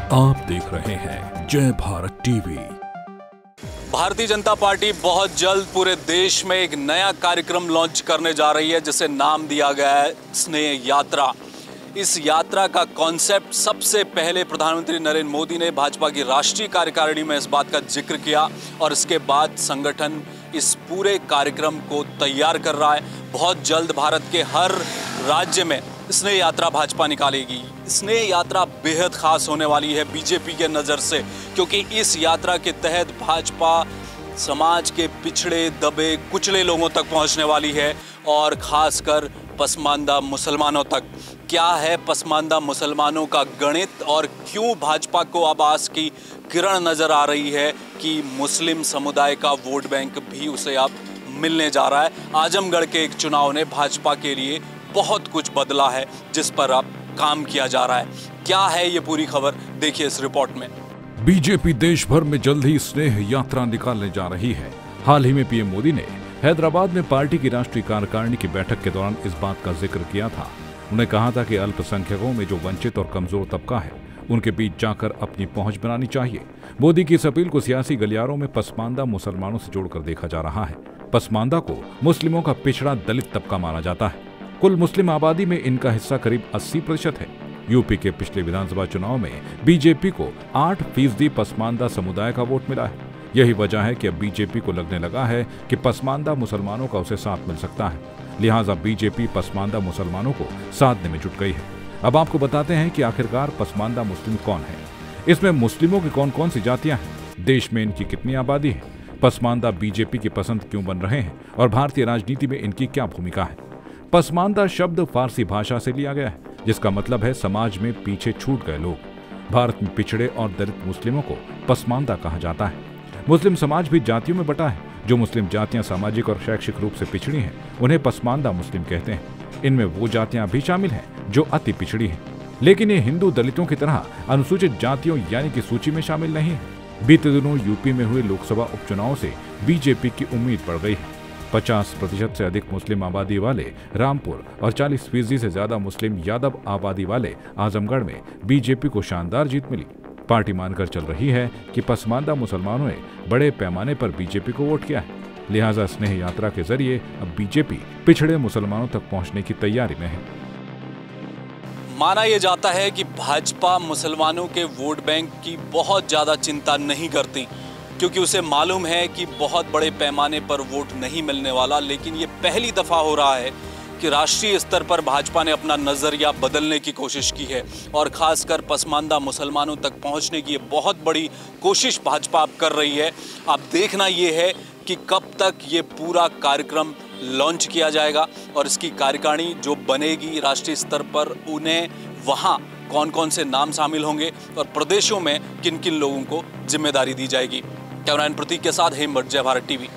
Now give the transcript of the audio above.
आप देख रहे हैं जय भारत टीवी। भारतीय जनता पार्टी बहुत जल्द पूरे देश में एक नया कार्यक्रम लॉन्च करने जा रही है जिसे नाम दिया गया है स्नेह यात्रा। इस यात्रा का कॉन्सेप्ट सबसे पहले प्रधानमंत्री नरेंद्र मोदी ने भाजपा की राष्ट्रीय कार्यकारिणी में इस बात का जिक्र किया और इसके बाद संगठन इस पूरे कार्यक्रम को तैयार कर रहा है। बहुत जल्द भारत के हर राज्य में स्नेह यात्रा भाजपा निकालेगी। स्नेह यात्रा बेहद खास होने वाली है बीजेपी के नज़र से, क्योंकि इस यात्रा के तहत भाजपा समाज के पिछड़े दबे कुचले लोगों तक पहुंचने वाली है और खासकर पसमानदा मुसलमानों तक। क्या है पसमानदा मुसलमानों का गणित और क्यों भाजपा को अब आस की किरण नज़र आ रही है कि मुस्लिम समुदाय का वोट बैंक भी उसे अब मिलने जा रहा है। आजमगढ़ के एक चुनाव ने भाजपा के लिए बहुत कुछ बदला है जिस पर अब काम किया जा रहा है। क्या है ये पूरी खबर, देखिए इस रिपोर्ट में। बीजेपी देश भर में जल्द ही स्नेह यात्रा निकालने जा रही है। हाल ही में पीएम मोदी ने हैदराबाद में पार्टी की राष्ट्रीय कार्यकारिणी की बैठक के दौरान इस बात का जिक्र किया था। उन्होंने कहा था कि अल्पसंख्यकों में जो वंचित और कमजोर तबका है उनके बीच जाकर अपनी पहुंच बनानी चाहिए। मोदी की इस अपील को सियासी गलियारों में पसमानदा मुसलमानों से जोड़कर देखा जा रहा है। पसमानदा को मुस्लिमों का पिछड़ा दलित तबका माना जाता है। कुल मुस्लिम आबादी में इनका हिस्सा करीब 80% है। यूपी के पिछले विधानसभा चुनाव में बीजेपी को 8% पसमानदा समुदाय का वोट मिला है। यही वजह है कि अब बीजेपी को लगने लगा है कि पसमानदा मुसलमानों का उसे साथ मिल सकता है। लिहाजा बीजेपी पसमानदा मुसलमानों को साधने में जुट गई है। अब आपको बताते हैं कि आखिरकार पसमानदा मुस्लिम कौन है, इसमें मुस्लिमों की कौन कौन सी जातियां हैं, देश में इनकी कितनी आबादी है, पसमानदा बीजेपी की पसंद क्यों बन रहे हैं और भारतीय राजनीति में इनकी क्या भूमिका है। पसमानदा शब्द फारसी भाषा से लिया गया है, जिसका मतलब है समाज में पीछे छूट गए लोग। भारत में पिछड़े और दलित मुस्लिमों को पसमानदा कहा जाता है। मुस्लिम समाज भी जातियों में बटा है। जो मुस्लिम जातियां सामाजिक और शैक्षिक रूप से पिछड़ी हैं, उन्हें पसमानदा मुस्लिम कहते हैं। इनमें वो जातियां भी शामिल हैं जो अति पिछड़ी हैं, लेकिन ये हिंदू दलितों की तरह अनुसूचित जातियों यानी कि सूची में शामिल नहीं है। बीते दिनों यूपी में हुए लोकसभा उपचुनाव से बीजेपी की उम्मीद बढ़ गई है। 50% से अधिक मुस्लिम आबादी वाले रामपुर और 40% से ज्यादा मुस्लिम यादव आबादी वाले आजमगढ़ में बीजेपी को शानदार जीत मिली। पार्टी मानकर चल रही है कि पसमानदा मुसलमानों ने बड़े पैमाने पर बीजेपी को वोट किया है। लिहाजा स्नेह यात्रा के जरिए अब बीजेपी पिछड़े मुसलमानों तक पहुंचने की तैयारी में है। माना यह जाता है कि भाजपा मुसलमानों के वोट बैंक की बहुत ज्यादा चिंता नहीं करती, क्योंकि उसे मालूम है कि बहुत बड़े पैमाने पर वोट नहीं मिलने वाला। लेकिन ये पहली दफा हो रहा है कि राष्ट्रीय स्तर पर भाजपा ने अपना नजरिया बदलने की कोशिश की है और खासकर पसमानदा मुसलमानों तक पहुंचने की बहुत बड़ी कोशिश भाजपा अब कर रही है। अब देखना ये है कि कब तक ये पूरा कार्यक्रम लॉन्च किया जाएगा और इसकी कार्यकारिणी जो बनेगी राष्ट्रीय स्तर पर, उन्हें वहाँ कौन कौन से नाम शामिल होंगे और प्रदेशों में किन किन लोगों को जिम्मेदारी दी जाएगी। कैमरामैन प्रतीक के साथ हेमवट, जय भारत टीवी।